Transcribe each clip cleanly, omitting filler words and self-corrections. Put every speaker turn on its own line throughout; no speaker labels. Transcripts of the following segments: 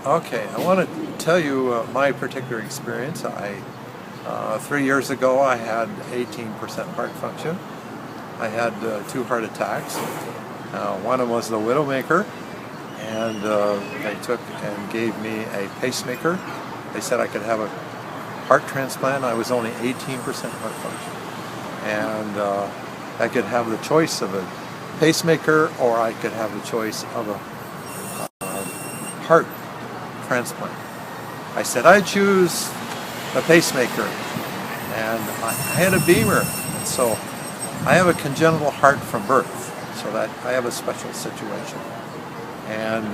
Okay, I want to tell you my particular experience. 3 years ago I had 18% heart function. I had 2 heart attacks. One of them was the Widowmaker, and they took and gave me a pacemaker. They said I could have a heart transplant. I was only 18% heart function, and I could have the choice of a pacemaker, or I could have the choice of a heart transplant. I said I'd choose a pacemaker, and I had a B.E.M.E.R, and so I have a congenital heart from birth, so that I have a special situation. And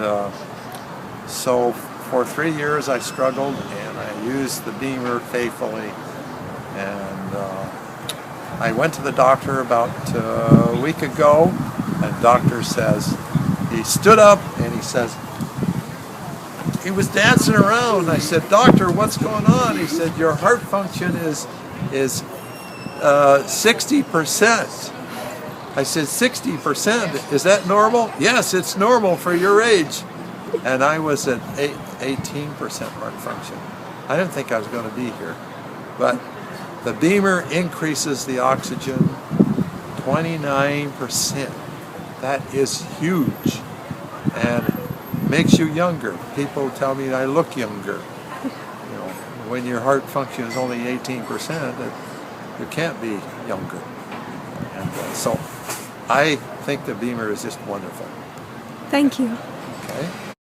so for 3 years I struggled, and I used the B.E.M.E.R faithfully, and I went to the doctor about a week ago, and the doctor says, he stood up and he says, he was dancing around. I said, "Doctor, what's going on?" He said, "Your heart function is 60%. I said, 60%? Is that normal? Yes, it's normal for your age. And I was at 18% heart function. I didn't think I was going to be here. But the B.E.M.E.R increases the oxygen 29%. That is huge. And makes you younger. People tell me I look younger. You know, when your heart function is only 18%, you can't be younger. And so I think the B.E.M.E.R is just wonderful.
Thank you.
Okay.